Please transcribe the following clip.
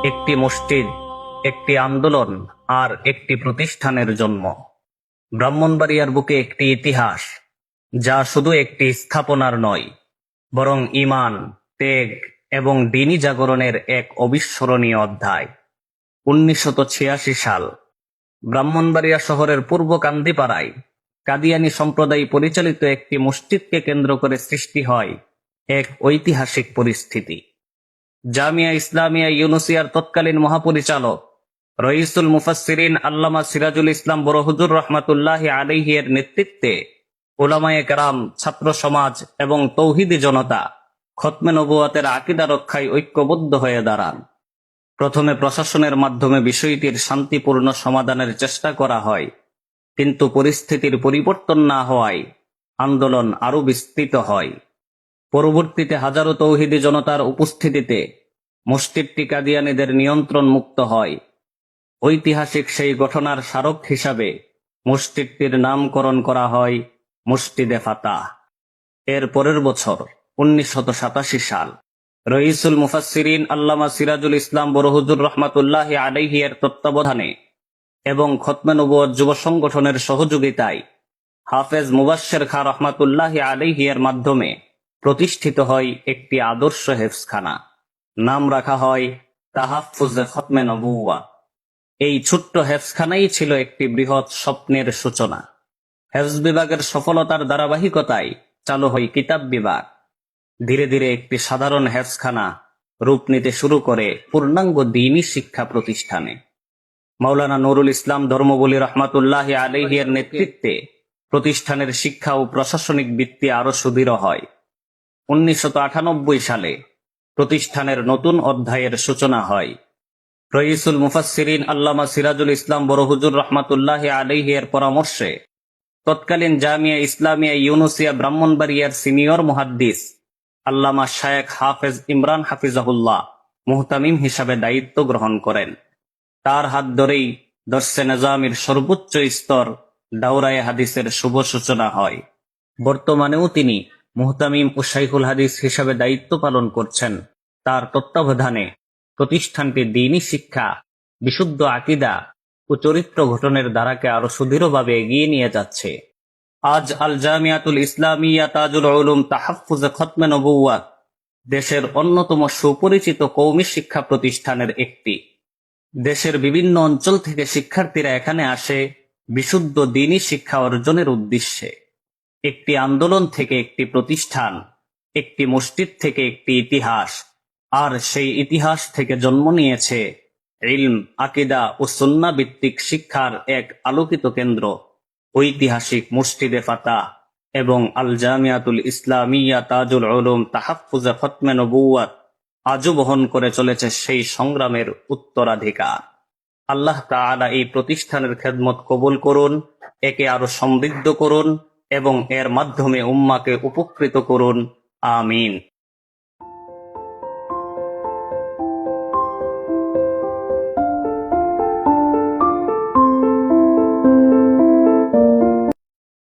একটি মসজিদ, একটি আন্দোলন আর একটি প্রতিষ্ঠানের জন্ম। ব্রাহ্মণবাড়িয়ার বুকে একটি ইতিহাস, যা শুধু একটি স্থাপনার নয়, বরং ঈমান, ত্যাগ এবং দ্বীনি জাগরণের এক অবিস্মরণীয় অধ্যায়। 1986 সাল, ব্রাহ্মণবাড়িয়া শহরের পূর্ব কান্দিপাড়ায় কাদিয়ানী সম্প্রদায় পরিচালিত একটি মসজিদকে কেন্দ্র করে সৃষ্টি হয় এক ঐতিহাসিক পরিস্থিতি। জামিয়া ইসলামিয়া ইউনুসিয়ার তৎকালীন মহাপরিচালক রইসুল মুফাসসিরিন আল্লামা সিরাজুল ইসলাম বড় হুজুর রহমাতুল্লাহি আলাইহি এর নেতৃত্বে উলামায়ে কেরাম, ছাত্র সমাজ এবং তৌহিদি জনতা খতমে নবুয়াতের আকীদা রক্ষায় ঐক্যবদ্ধ হয়ে দাঁড়ান। প্রথমে প্রশাসনের মাধ্যমে বিষয়টির শান্তিপূর্ণ সমাধানের চেষ্টা করা হয়, কিন্তু পরিস্থিতির পরিবর্তন না হওয়ায় আন্দোলন আরো বিস্তৃত হয়। পরবর্তীতে হাজারো তৌহিদি জনতার উপস্থিতিতে মসজিদটি কাদিয়ানীদের নিয়ন্ত্রণ মুক্ত হয়। ঐতিহাসিক সেই ঘটনার স্মারক হিসাবে মসজিদটির নামকরণ করা হয় মসজিদে ফাতাহ। এর পরের বছর 1987 সাল, রইসুল মুফাসসিরিন আল্লামা সিরাজুল ইসলাম বড় হুজুর রহমাতুল্লাহি আলাইহি এর তত্ত্বাবধানে এবং খতমে নবুয়ত যুব সংগঠনের সহযোগিতায় হাফেজ মুবাশশির খাঁ রহমাতুল্লাহি আলাইহি এর মাধ্যমে প্রতিষ্ঠিত হয় একটি আদর্শ হেফজখানা। নাম রাখা হয় তাহাফফুজে খতমে নবুওয়াত। এই ছোট্ট হেফজখানাই ছিল একটি বৃহৎ স্বপ্নের সূচনা। হেফজ বিভাগের সফলতার ধারাবাহিকতায় চালু হয় কিতাব বিভাগ। ধীরে ধীরে একটি সাধারণ হেফজখানা রূপ নিতে শুরু করে পূর্ণাঙ্গ দ্বীনি শিক্ষা প্রতিষ্ঠানে। মাওলানা নুরুল ইসলাম ধর্মবলী রহমাতুল্লাহি আলাইহি এর নেতৃত্বে প্রতিষ্ঠানের শিক্ষা ও প্রশাসনিক ভিত্তি আরো সুদৃঢ় হয়। 1998 সালে প্রতিষ্ঠানের নতুন অধ্যায়ের সূচনা হয়। রইসুল মুফাসসিরিন আল্লামা সিরাজুল ইসলাম বড় হুজুর রহমাতুল্লাহি আলাইহি এর পরামর্শে তৎকালীন জামিয়া ইসলামিয়া ইউনুসিয়া ব্রাহ্মণবাড়িয়ার সিনিয়র মুহাদ্দিস আল্লামা শায়েখ হাফেজ ইমরান হাফিজাহুল্লাহ মুহতামিম হিসাবে দায়িত্ব গ্রহণ করেন। তার হাত ধরেই দর্সে নিজামির সর্বোচ্চ স্তর দাওরায়ে হাদিসের শুভ সূচনা হয়। বর্তমানেও তিনি মুহতামিম ও শাইখুল হাদিস হিসাবে দায়িত্ব পালন করছেন। তার তত্ত্বাবধানে প্রতিষ্ঠানটি দ্বীনি শিক্ষা, বিশুদ্ধ আকীদা ও চরিত্র গঠনের ধারাকে আরো সুদৃঢ়ভাবে এগিয়ে নিয়ে যাচ্ছে। আজ আল জামিয়াতুল ইসলামিয়া তাজুল উলুম তাহাফফুজে খতমে নবুওয়াত দেশের অন্যতম সুপরিচিত কওমি শিক্ষা প্রতিষ্ঠানের একটি। দেশের বিভিন্ন অঞ্চল থেকে শিক্ষার্থীরা এখানে আসে বিশুদ্ধ দ্বীনি শিক্ষা অর্জনের উদ্দেশ্যে। একটি আন্দোলন থেকে একটি প্রতিষ্ঠান, একটি মসজিদ থেকে একটি ইতিহাস, আর সেই ইতিহাস থেকে জন্ম নিয়েছে ইলম, আকীদা ও সুন্নাহ ভিত্তিক শিক্ষার এক আলোকিত কেন্দ্র, ঐতিহাসিক মসজিদে ফাতাহ এবং আল জামিয়াতুল ইসলামিয়া তাজুল উলুম তাহাফফুজে খতমে নবুওয়াত আজও বহন করে চলেছে সেই সংগ্রামের উত্তরাধিকার। আল্লাহ তাআলা এই প্রতিষ্ঠানের খেদমত কবুল করুন, একে আরো সমৃদ্ধ করুন এবং এর মাধ্যমে উম্মাকে উপকৃত করুন। আমিন।